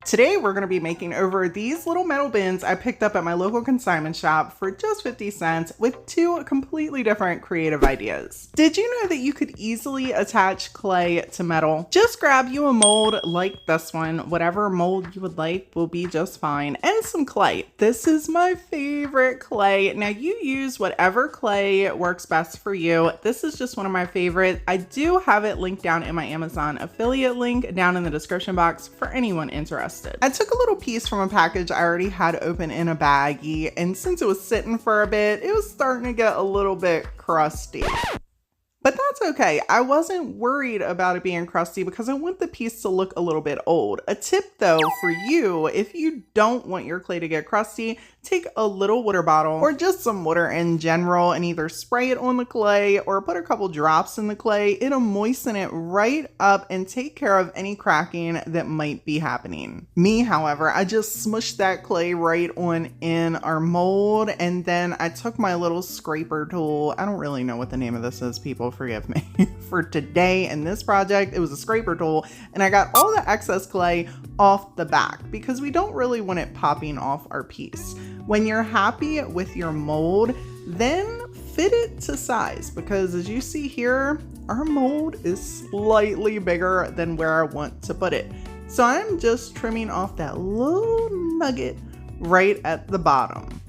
Today we're going to be making over these little metal bins I picked up at my local consignment shop for just 50 cents with two completely different creative ideas. Did you know that you could easily attach clay to metal? Just grab you a mold like this one, whatever mold you would like will be just fine, and some clay. This is my favorite clay. Now you use whatever clay works best for you. This is just one of my favorites. I do have it linked down in my Amazon affiliate link down in the description box for anyone interested. I took a little piece from a package I already had open in a baggie, and since it was sitting for a bit, it was starting to get a little bit crusty. But that's okay. I wasn't worried about it being crusty because I want the piece to look a little bit old. A tip though for you, if you don't want your clay to get crusty, take a little water bottle or just some water in general and either spray it on the clay or put a couple drops in the clay. It'll moisten it right up and take care of any cracking that might be happening. Me, however, I just smushed that clay right on in our mold, and then I took my little scraper tool. I don't really know what the name of this is, people, forgive me. For today and this project, it was a scraper tool, and I got all the excess clay off the back because we don't really want it popping off our piece. When you're happy with your mold, then fit it to size, because as you see here, our mold is slightly bigger than where I want to put it. So I'm just trimming off that little nugget right at the bottom.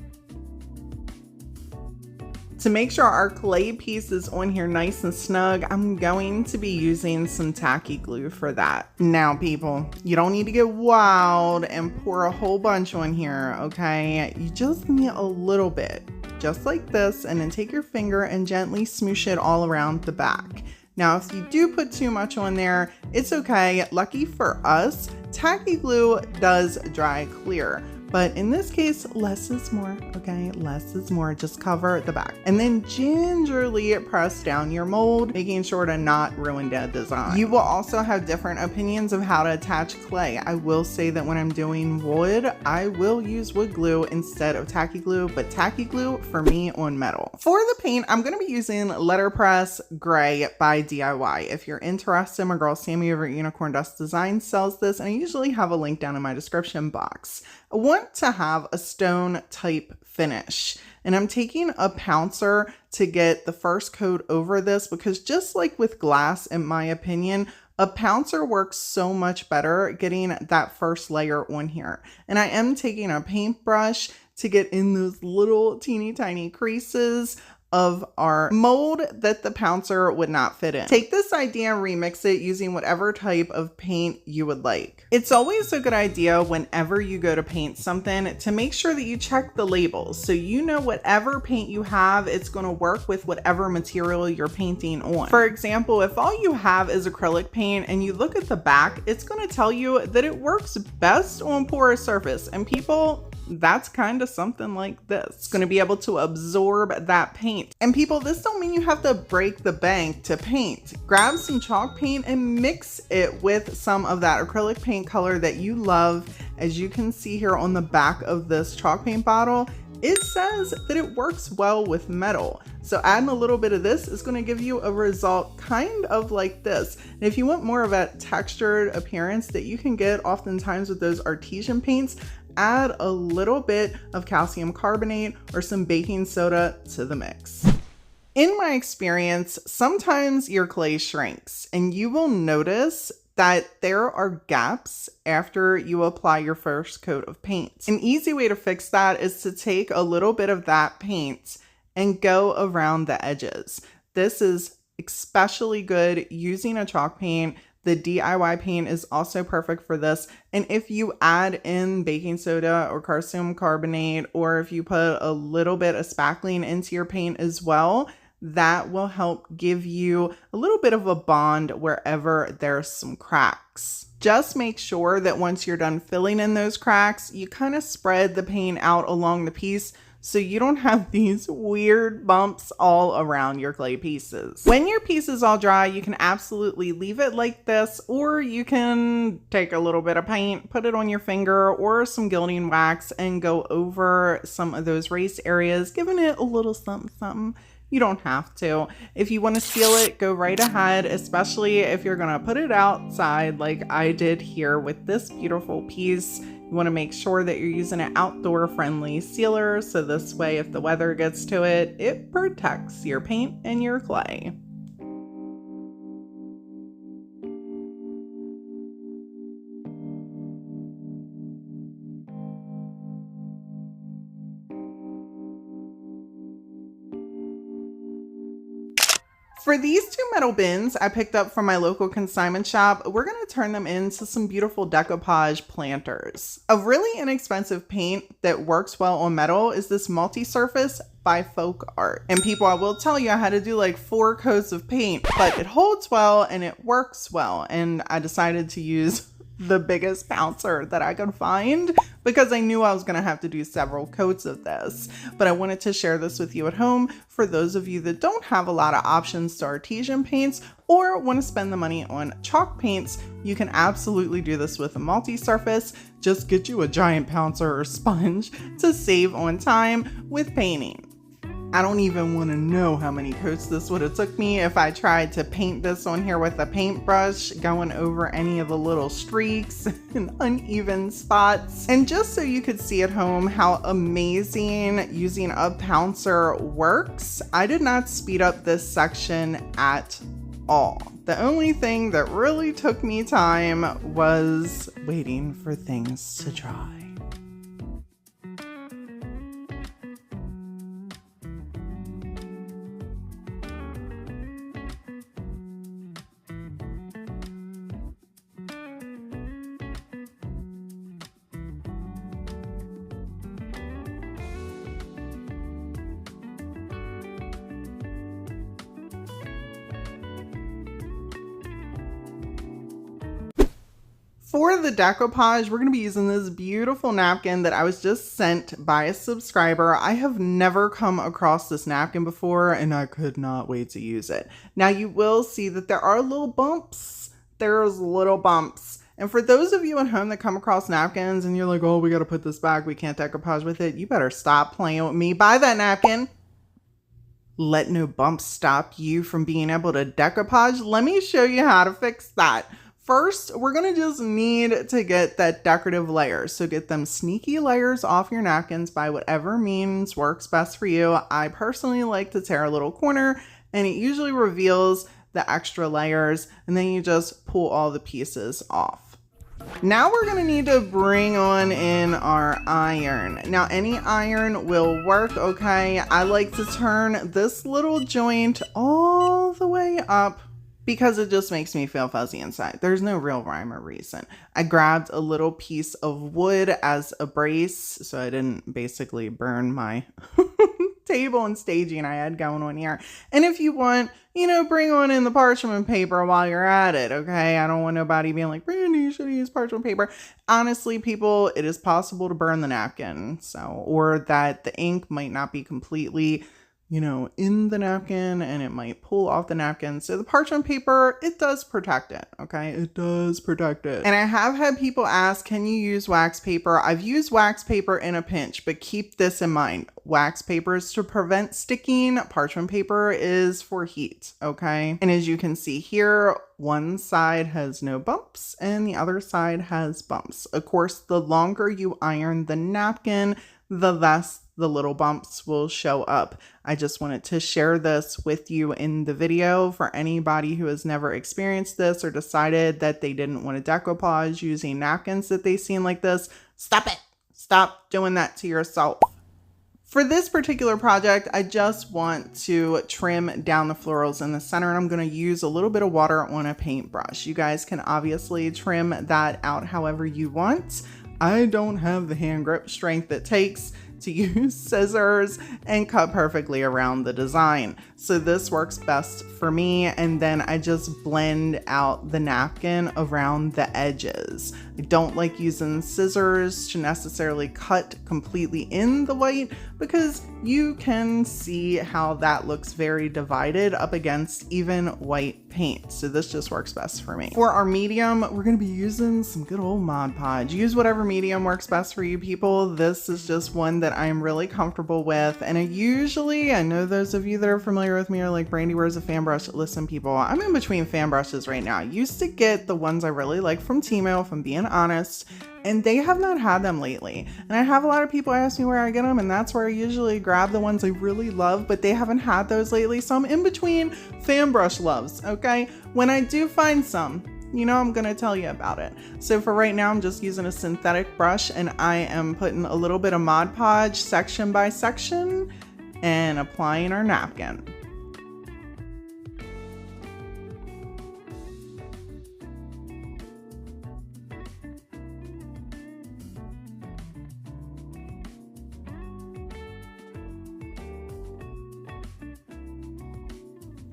To make sure our clay piece is on here nice and snug, I'm going to be using some tacky glue for that. Now people, you don't need to get wild and pour a whole bunch on here, okay? You just need a little bit, just like this, and then take your finger and gently smoosh it all around the back. Now, if you do put too much on there, it's okay. Lucky for us, tacky glue does dry clear. But in this case, less is more, okay? Less is more. Just cover the back. And then gingerly press down your mold, making sure to not ruin the design. You will also have different opinions of how to attach clay. I will say that when I'm doing wood, I will use wood glue instead of tacky glue, but tacky glue for me on metal. For the paint, I'm gonna be using Letterpress Gray by DIY. If you're interested, my girl Sammy over at Unicorn Dust Design sells this, and I usually have a link down in my description box. I want to have a stone type finish, and I'm taking a pouncer to get the first coat over this because just like with glass, in my opinion, a pouncer works so much better getting that first layer on here. And I am taking a paintbrush to get in those little teeny tiny creases of our mold that the pouncer would not fit in. Take this idea and remix it using whatever type of paint you would like. It's always a good idea whenever you go to paint something to make sure that you check the labels so you know whatever paint you have, it's going to work with whatever material you're painting on. For example, if all you have is acrylic paint and you look at the back, it's going to tell you that it works best on porous surface, and people, that's kind of something like this. It's going to be able to absorb that paint. And people, this don't mean you have to break the bank to paint. Grab some chalk paint and mix it with some of that acrylic paint color that you love. As you can see here on the back of this chalk paint bottle, it says that it works well with metal. So adding a little bit of this is going to give you a result kind of like this. And if you want more of that textured appearance that you can get oftentimes with those artesian paints, add a little bit of calcium carbonate or some baking soda to the mix. In my experience, sometimes your clay shrinks and you will notice that there are gaps after you apply your first coat of paint. An easy way to fix that is to take a little bit of that paint and go around the edges. This is especially good using a chalk paint. The DIY paint is also perfect for this. And if you add in baking soda or calcium carbonate, or if you put a little bit of spackling into your paint as well, that will help give you a little bit of a bond wherever there's some cracks. Just make sure that once you're done filling in those cracks, you kind of spread the paint out along the piece so you don't have these weird bumps all around your clay pieces. When your piece is all dry, you can absolutely leave it like this, or you can take a little bit of paint, put it on your finger or some gilding wax and go over some of those raised areas, giving it a little something something. You don't have to. If you want to seal it, go right ahead, especially if you're going to put it outside like I did here with this beautiful piece. You want to make sure that you're using an outdoor friendly sealer, so this way if the weather gets to it, it protects your paint and your clay. For these two metal bins I picked up from my local consignment shop, we're going to turn them into some beautiful decoupage planters. A really inexpensive paint that works well on metal is this multi-surface by Folk Art. And people, I will tell you, I had to do like 4 coats of paint, but it holds well and it works well. And I decided to use the biggest pouncer that I could find because I knew I was going to have to do several coats of this. But I wanted to share this with you at home for those of you that don't have a lot of options to artesian paints or want to spend the money on chalk paints. You can absolutely do this with a multi-surface. Just get you a giant pouncer or sponge to save on time with painting. I don't even want to know how many coats this would have took me if I tried to paint this on here with a paintbrush, going over any of the little streaks and uneven spots. And just so you could see at home how amazing using a pouncer works, I did not speed up this section at all. The only thing that really took me time was waiting for things to dry. For the decoupage, we're going to be using this beautiful napkin that I was just sent by a subscriber. I have never come across this napkin before and I could not wait to use it. Now you will see that there are little bumps. There's little bumps. And for those of you at home that come across napkins and you're like, oh, we got to put this back, we can't decoupage with it, you better stop playing with me. Buy that napkin. Let no bumps stop you from being able to decoupage. Let me show you how to fix that. First, we're going to just need to get that decorative layer. So get them sneaky layers off your napkins by whatever means works best for you. I personally like to tear a little corner and it usually reveals the extra layers, and then you just pull all the pieces off. Now we're going to need to bring on in our iron. Now any iron will work, okay? I like to turn this little joint all the way up because it just makes me feel fuzzy inside. There's no real rhyme or reason. I grabbed a little piece of wood as a brace so I didn't basically burn my table and staging I had going on here. And if you want, bring on in the parchment paper while you're at it, okay? I don't want nobody being like, Brandy, you should use parchment paper. Honestly, people, it is possible to burn the napkin. Or that the ink might not be completely in the napkin and it might pull off the napkin. So the parchment paper, it does protect it, okay? It does protect it. And I have had people ask, can you use wax paper? I've used wax paper in a pinch, but keep this in mind. Wax paper is to prevent sticking. Parchment paper is for heat, okay? And as you can see here, one side has no bumps and the other side has bumps. Of course, the longer you iron the napkin, the less the little bumps will show up. I just wanted to share this with you in the video for anybody who has never experienced this or decided that they didn't want to decoupage using napkins that they've seen like this. Stop it. Stop doing that to yourself. For this particular project, I just want to trim down the florals in the center, and I'm going to use a little bit of water on a paintbrush. You guys can obviously trim that out however you want. I don't have the hand grip strength it takes to use scissors and cut perfectly around the design. So this works best for me, and then I just blend out the napkin around the edges. I don't like using scissors to necessarily cut completely in the white because you can see how that looks very divided up against even white paint. So this just works best for me. For our medium, we're going to be using some good old Mod Podge. Use whatever medium works best for you people. This is just one that I'm really comfortable with. And I know those of you that are familiar with me are like, Brandy, where's a fan brush? Listen, people, I'm in between fan brushes right now. I used to get the ones I really like from Timo, if I'm being honest, and they have not had them lately. And I have a lot of people ask me where I get them, and that's where I usually grab the ones I really love, but they haven't had those lately. So I'm in between fan brush loves, okay? When I do find some, you know, I'm gonna tell you about it. So for right now, I'm just using a synthetic brush, and I am putting a little bit of Mod Podge section by section and applying our napkin.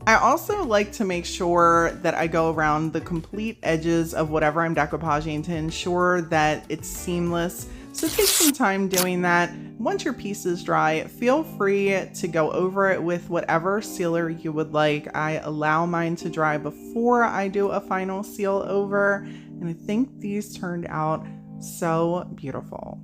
I also like to make sure that I go around the complete edges of whatever I'm decoupaging to ensure that it's seamless. So take some time doing that. Once your piece is dry, feel free to go over it with whatever sealer you would like. I allow mine to dry before I do a final seal over, and I think these turned out so beautiful.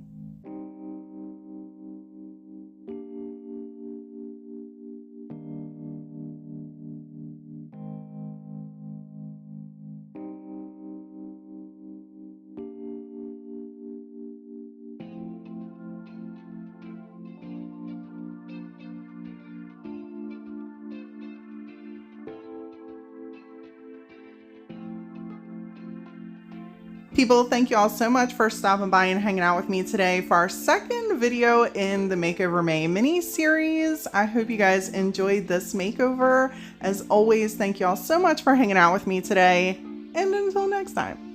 People, thank you all so much for stopping by and hanging out with me today for our second video in the Makeover May mini series. I hope you guys enjoyed this makeover. As always, thank you all so much for hanging out with me today, and until next time.